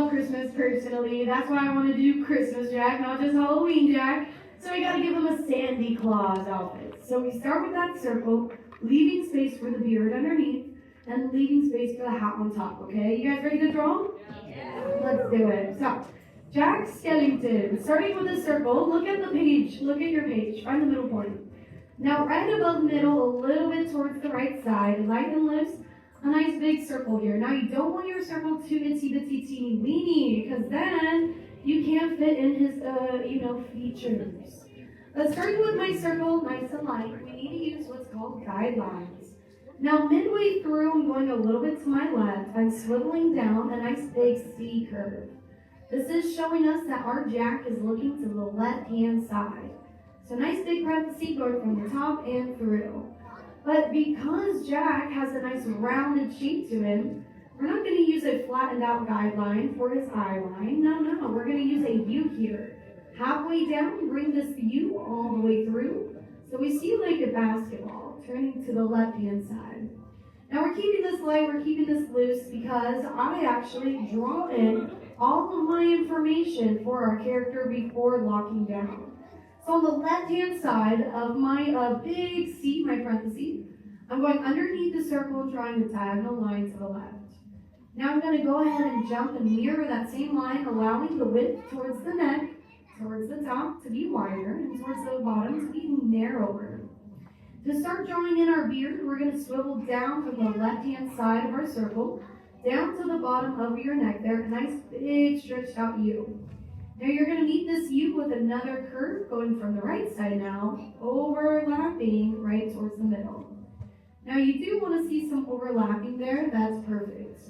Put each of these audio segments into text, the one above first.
love Christmas personally. That's why I want to do Christmas Jack, not just Halloween Jack. So we got to give him a Sandy Claus outfit. So we start with that circle, leaving space for the beard underneath, and leaving space for the hat on top, okay? You guys ready to draw? Yeah. Let's do it. So, Jack Skellington, starting with a circle, look at the page, look at your page, find the middle point. Now, right above middle, a little bit towards the right side, light and lifts, a nice big circle here. Now, you don't want your circle too itsy-bitsy teeny weeny, because then you can't fit in his, features. But starting with my circle, nice and light, we need to use what's called guidelines. Now, midway through, I'm going a little bit to my left. I'm swiveling down a nice big C curve. This is showing us that our Jack is looking to the left-hand side. So nice big parenthesis going from the top and through. But because Jack has a nice rounded shape to him, we're not going to use a flattened out guideline for his eye line. No, we're going to use a U here. Halfway down, bring this U all the way through. So we see like a basketball turning to the left-hand side. Now we're keeping this light, we're keeping this loose because I actually draw in all of my information for our character before locking down. So on the left-hand side of my big C, my parentheses, I'm going underneath the circle, drawing a diagonal line to the left. Now I'm going to go ahead and jump and mirror that same line, allowing the width towards the neck, towards the top to be wider, and towards the bottom to be narrower. To start drawing in our beard, we're going to swivel down from the left-hand side of our circle, down to the bottom of your neck there, a nice big stretched out U. Now you're going to meet this U with another curve going from the right side now, overlapping right towards the middle. Now you do want to see some overlapping there, that's perfect.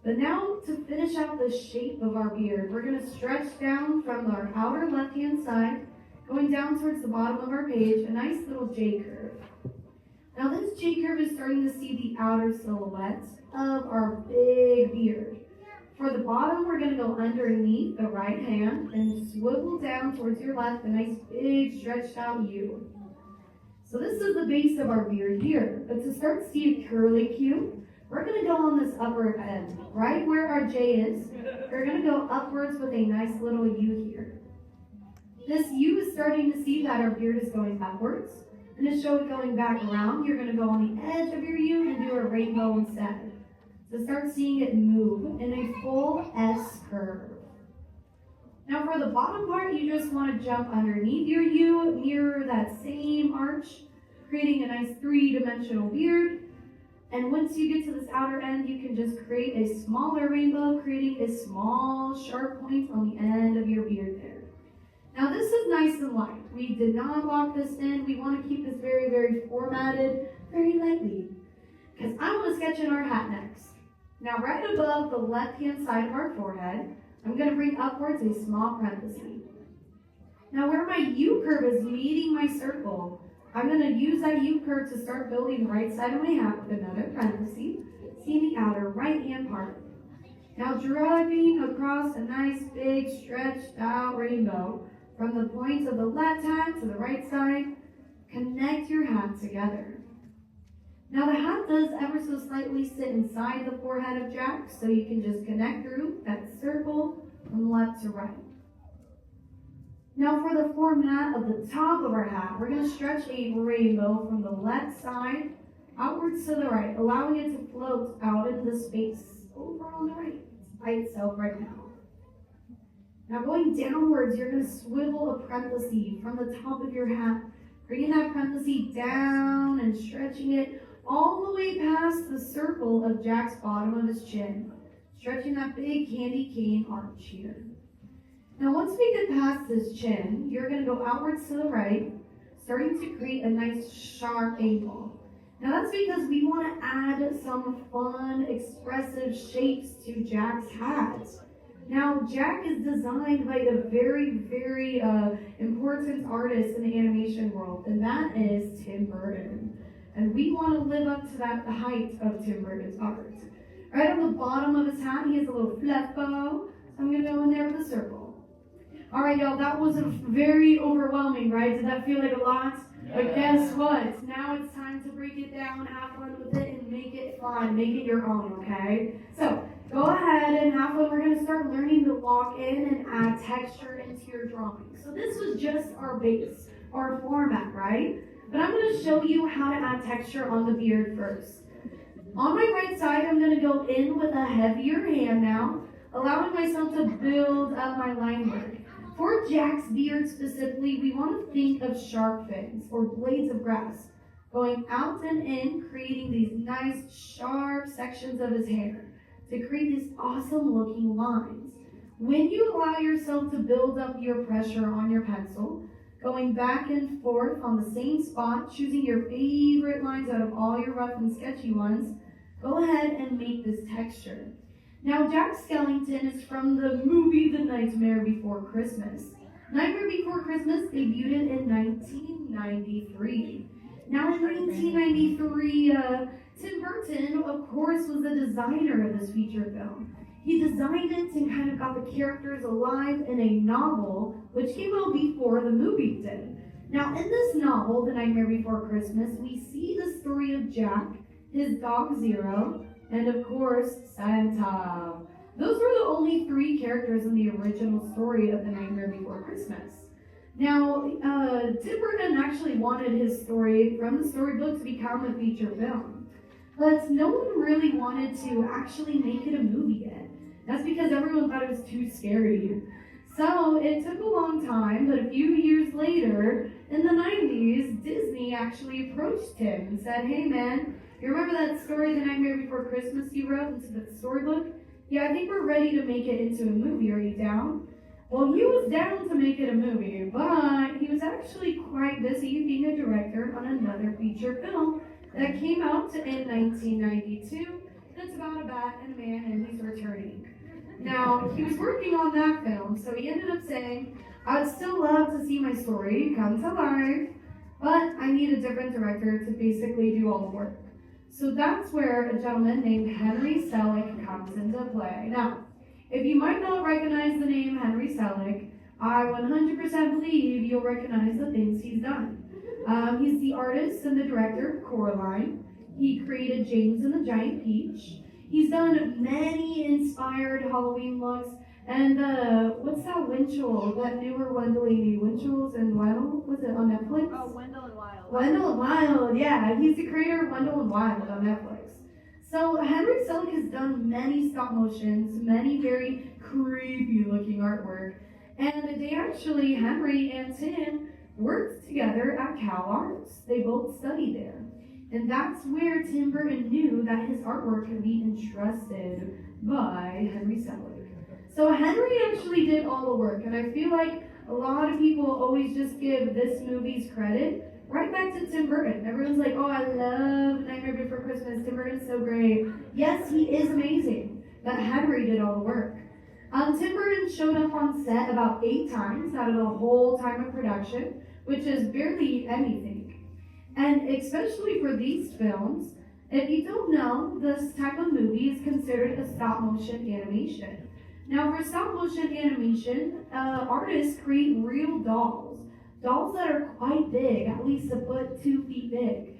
But now to finish out the shape of our beard, we're going to stretch down from our outer left-hand side, going down towards the bottom of our page, a nice little J curve. Now this J curve is starting to see the outer silhouette of our big beard. For the bottom, we're going to go underneath the right hand and swivel down towards your left, a nice big stretched out U. So this is the base of our beard here. But to start to see a curly Q, we're going to go on this upper end, right where our J is. We're going to go upwards with a nice little U here. This U is starting to see that our beard is going upwards. And to show it going back around, you're going to go on the edge of your U and do a rainbow instead. So start seeing it move in a full S curve. Now for the bottom part, you just want to jump underneath your U, mirror that same arch, creating a nice three-dimensional beard. And once you get to this outer end, you can just create a smaller rainbow, creating a small sharp point on the end of your beard there. Now this is nice and light. We did not lock this in. We want to keep this very, very formatted, very lightly. Because I want to sketch in our hat next. Now right above the left-hand side of our forehead, I'm going to bring upwards a small parenthesis. Now where my U curve is meeting my circle, I'm going to use that U curve to start building the right side of my hat with another parenthesis, seeing the outer right-hand part. Now dragging across a nice big stretched out rainbow from the points of the left hat to the right side, connect your hat together. Now the hat does ever so slightly sit inside the forehead of Jack, so you can just connect through that circle from left to right. Now for the format of the top of our hat, we're going to stretch a rainbow from the left side outwards to the right, allowing it to float out into the space over on the right by itself right now. Now going downwards, you're going to swivel a parenthesis from the top of your hat, bringing that parenthesis down and stretching it all the way past the circle of Jack's bottom of his chin, stretching that big candy cane arch here. Now once we get past this chin, you're going to go outwards to the right, starting to create a nice sharp angle. Now that's because we want to add some fun, expressive shapes to Jack's hat. Now Jack is designed by a very, very important artist in the animation world, and that is Tim Burton. And we want to live up to that height of Tim Burton's art. Right on the bottom of his hat, he has a little fluff bow. So I'm going to go in there with a circle. All right, y'all, that was very overwhelming, right? Did that feel like a lot? Yeah. But guess what? Now it's time to break it down, have fun with it, and make it fun. Make it your own, okay? So go ahead and have fun. We're going to start learning to lock in and add texture into your drawing. So this was just our base, our format, right? But I'm going to show you how to add texture on the beard first. On my right side, I'm going to go in with a heavier hand now, allowing myself to build up my line work. For Jack's beard specifically, we want to think of sharp fins or blades of grass going out and in, creating these nice sharp sections of his hair to create these awesome looking lines. When you allow yourself to build up your pressure on your pencil, going back and forth on the same spot, choosing your favorite lines out of all your rough and sketchy ones, go ahead and make this texture. Now, Jack Skellington is from the movie The Nightmare Before Christmas. Nightmare Before Christmas debuted in 1993. Now, in 1993, Tim Burton, of course, was the designer of this feature film. He designed it and kind of got the characters alive in a novel, which came out before the movie did. Now, in this novel, The Nightmare Before Christmas, we see the story of Jack, his dog Zero, and of course, Santa. Those were the only three characters in the original story of The Nightmare Before Christmas. Now, Tim Burton actually wanted his story from the storybook to become a feature film. But no one really wanted to actually make it a movie yet. That's because everyone thought it was too scary. So it took a long time, but a few years later, in the 90s, Disney actually approached him and said, "Hey man, you remember that story, The Nightmare Before Christmas, you wrote into the storybook? Yeah, I think we're ready to make it into a movie. Are you down?" Well, he was down to make it a movie, but he was actually quite busy being a director on another feature film that came out in 1992. It's about a bat and a man, and he's returning. Now, he was working on that film, so he ended up saying, "I'd still love to see my story come to life, but I need a different director to basically do all the work." So that's where a gentleman named Henry Selick comes into play. Now, if you might not recognize the name Henry Selick, I 100% believe you'll recognize the things he's done. He's the artist and the director of Coraline. He created James and the Giant Peach. He's done many inspired Halloween looks. And what's that Winchell, that newer Wendelini, Winchell's and Wendell? Was it on Netflix? Oh, Wendell and Wild. Wendell and Wild, yeah. He's the creator of Wendell and Wild on Netflix. So Henry Selick has done many stop motions, many very creepy looking artwork. And they actually, Henry and Tim, worked together at Cal Arts. They both studied there. And that's where Tim Burton knew that his artwork could be entrusted by Henry Selick. So Henry actually did all the work, and I feel like a lot of people always just give this movie's credit right back to Tim Burton. Everyone's like, "Oh, I love Nightmare Before Christmas. Tim Burton's so great." Yes, he is amazing, but Henry did all the work. Tim Burton showed up on set about 8 times out of the whole time of production, which is barely anything. And especially for these films, if you don't know, this type of movie is considered a stop-motion animation. Now, for stop-motion animation, artists create real dolls that are quite big, at least a foot, 2 feet big.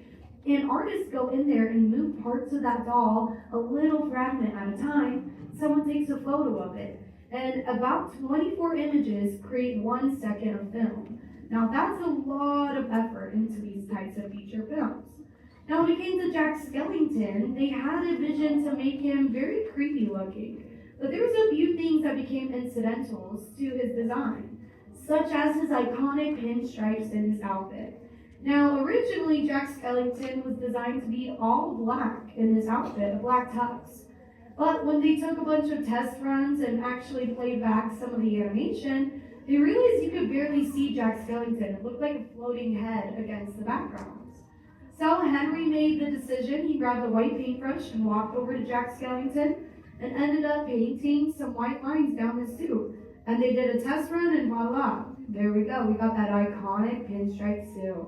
And artists go in there and move parts of that doll a little fragment at a time. Someone takes a photo of it. And about 24 images create 1 second of film. Now, that's a lot of effort into these types of feature films. Now, when it came to Jack Skellington, they had a vision to make him very creepy looking. But there was a few things that became incidentals to his design, such as his iconic pinstripes in his outfit. Now, originally, Jack Skellington was designed to be all black in his outfit, a black tux. But when they took a bunch of test runs and actually played back some of the animation, they realized you could barely see Jack Skellington. It looked like a floating head against the backgrounds. So Henry made the decision. He grabbed a white paintbrush and walked over to Jack Skellington and ended up painting some white lines down his suit. And they did a test run, and voila, there we go. We got that iconic pinstripe suit.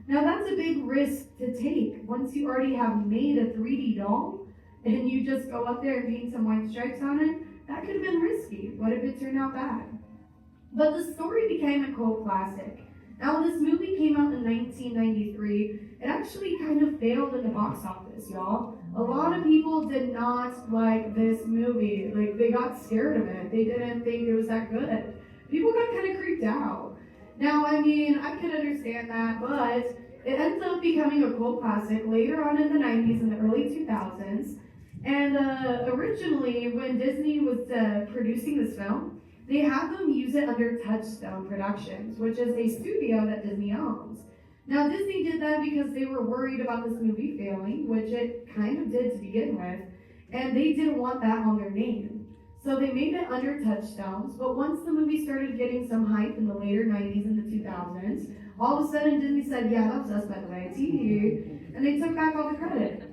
Now that's a big risk to take. Once you already have made a 3D doll, and you just go up there and paint some white stripes on it, that could have been risky. What if it turned out bad? But the story became a cult classic. Now, when this movie came out in 1993, it actually kind of failed in the box office, y'all. A lot of people did not like this movie. Like, they got scared of it. They didn't think it was that good. People got kind of creeped out. Now, I mean, I could understand that, but it ends up becoming a cult classic later on in the 90s and the early 2000s. And originally, when Disney was producing this film, they had them use it under Touchstone Productions, which is a studio that Disney owns. Now, Disney did that because they were worried about this movie failing, which it kind of did to begin with, and they didn't want that on their name. So they made it under Touchstones, but once the movie started getting some hype in the later 90s and the 2000s, all of a sudden Disney said, yeah, that was us, by the way, and they took back all the credit.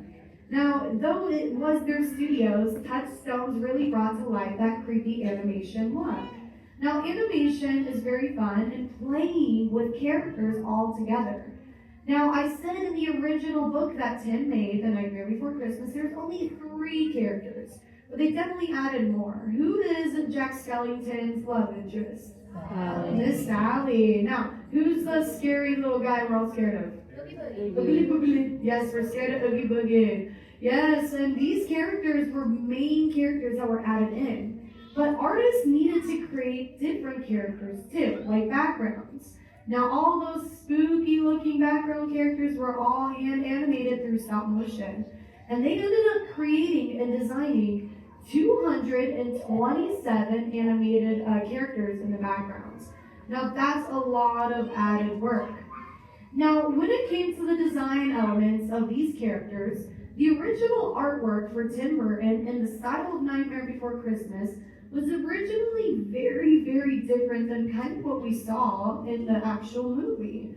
Now, though it was their studios, Touchstones really brought to life that creepy animation look. Now, animation is very fun and playing with characters all together. Now, I said in the original book that Tim made, The Nightmare Before Christmas, there's only 3 characters, but they definitely added more. Who is Jack Skellington's love interest? Miss Sally. Now, who's the scary little guy we're all scared of? Oogie Boogie. Yes, we're scared of Oogie Boogie. Yes, and these characters were main characters that were added in. But artists needed to create different characters too, like backgrounds. Now, all those spooky looking background characters were all hand animated through stop motion. And they ended up creating and designing 227 animated characters in the backgrounds. Now, that's a lot of added work. Now, when it came to the design elements of these characters, the original artwork for Tim Burton in the style of Nightmare Before Christmas was originally very, very different than kind of what we saw in the actual movie.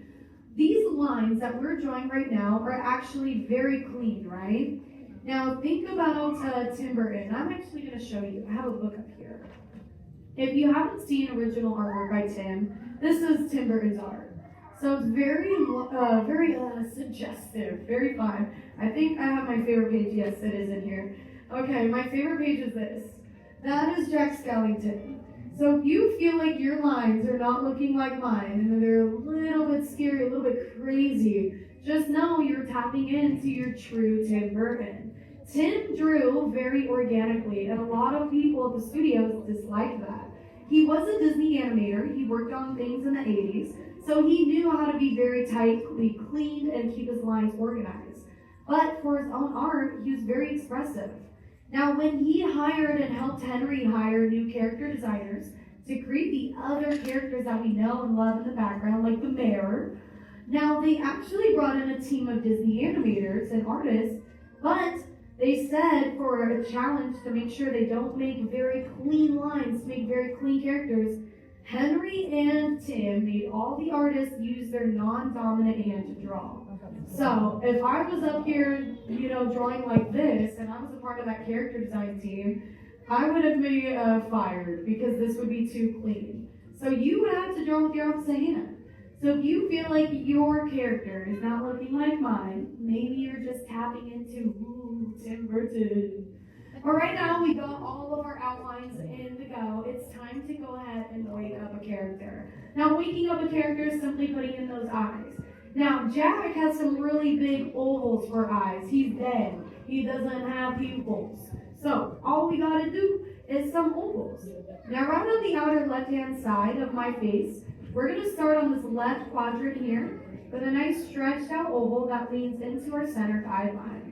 These lines that we're drawing right now are actually very clean, right? Now, think about Tim Burton. I'm actually going to show you. I have a book up here. If you haven't seen original artwork by Tim, this is Tim Burton's art. So it's very suggestive, very fun. I think I have my favorite page. Yes, it is in here. Okay, my favorite page is this. That is Jack Skellington. So if you feel like your lines are not looking like mine, and they're a little bit scary, a little bit crazy, just know you're tapping into your true Tim Burton. Tim drew very organically, and a lot of people at the studios disliked that. He was a Disney animator. He worked on things in the 80s, so he knew how to be very tightly cleaned and keep his lines organized. But for his own art, he was very expressive. Now, when he hired and helped Henry hire new character designers to create the other characters that we know and love in the background, like the mayor, now they actually brought in a team of Disney animators and artists, but they said for a challenge to make sure they don't make very clean lines, make very clean characters, Henry and Tim made all the artists use their non-dominant hand to draw. So if I was up here, drawing like this, and I was a part of that character design team, I would have been fired because this would be too clean. So you would have to draw with your opposite hand. So if you feel like your character is not looking like mine, maybe you're just tapping into, Tim Burton. But right now, we got all of our outlines in to go. It's time to go ahead and wake up a character. Now, waking up a character is simply putting in those eyes. Now, Jack has some really big ovals for eyes. He's dead. He doesn't have pupils. So, all we gotta do is some ovals. Now, right on the outer left-hand side of my face, we're gonna start on this left quadrant here with a nice stretched out oval that leans into our center guideline.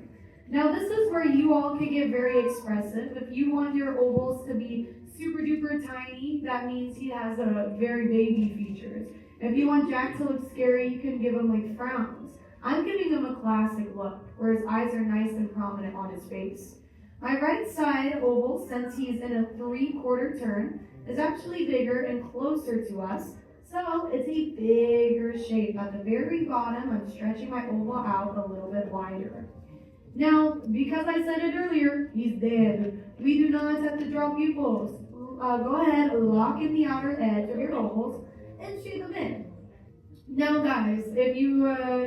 Now, this is where you all can get very expressive. If you want your ovals to be super duper tiny, that means he has a very baby features. If you want Jack to look scary, you can give him like frowns. I'm giving him a classic look, where his eyes are nice and prominent on his face. My right side oval, since he's in a 3/4 turn, is actually bigger and closer to us, so it's a bigger shape. At the very bottom, I'm stretching my oval out a little bit wider. Now, because I said it earlier, he's dead. We do not have to draw pupils. Go ahead, lock in the outer edge of your ovals, and shape them in. Now, guys, if you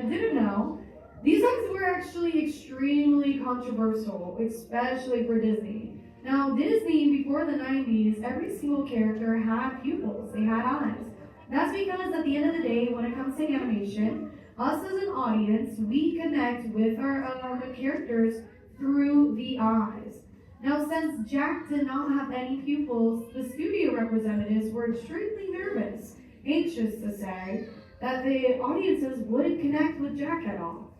didn't know, these eyes were actually extremely controversial, especially for Disney. Now, Disney, before the 90s, every single character had pupils. They had eyes. That's because at the end of the day, when it comes to animation, us as an audience, we connect with our characters through the eyes. Now, since Jack did not have any pupils, the studio representatives were extremely nervous, anxious to say, that the audiences wouldn't connect with Jack at all.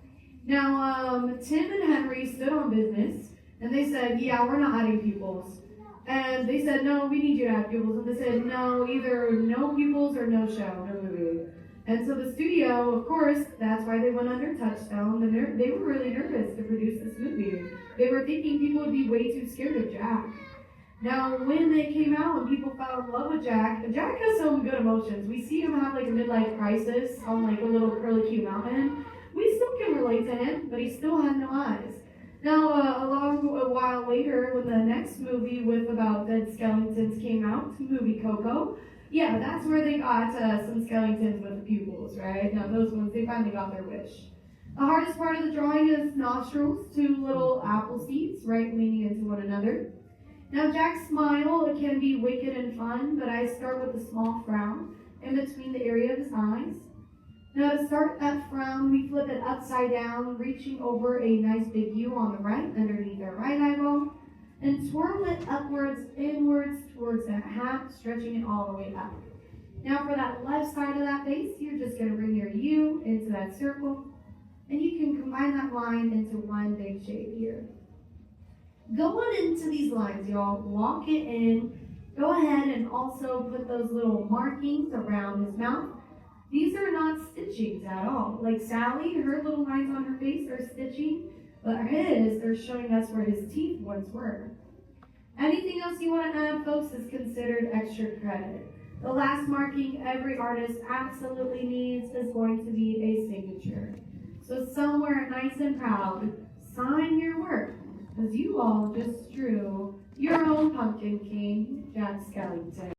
Now, Tim and Henry stood on business, and they said, yeah, we're not adding pupils. And they said, no, we need you to have pupils. And they said, no, either no pupils or no show, no movie. And so the studio, of course, that's why they went under Touchstone. They were really nervous to produce this movie. They were thinking people would be way too scared of Jack. Now, when they came out and people fell in love with Jack, Jack has some good emotions. We see him have like a midlife crisis on like a little curly cute mountain. We still can relate to him, but he still had no eyes. Now, a while later, when the next movie with about dead skeletons came out, movie Coco, yeah, that's where they got some skeletons with the pupils, right? Now, those ones, they finally got their wish. The hardest part of the drawing is nostrils, two little apple seeds, right, leaning into one another. Now, Jack's smile, it can be wicked and fun, but I start with a small frown in between the area of his eyes. Now, to start that frown, we flip it upside down, reaching over a nice big U on the right, underneath our right eyeball, and twirl it upwards, inwards, towards that hat, stretching it all the way up. Now, for that left side of that face, you're just going to bring your U into that circle, and you can combine that line into one big shape here. Going into these lines, y'all, lock it in. Go ahead and also put those little markings around his mouth. These are not stitchings at all. Like Sally, her little lines on her face are stitching, but his, they're showing us where his teeth once were. Anything else you want to add, folks, is considered extra credit. The last marking every artist absolutely needs is going to be a signature. So somewhere nice and proud, sign your work, because you all just drew your own Pumpkin King, Jack Skellington.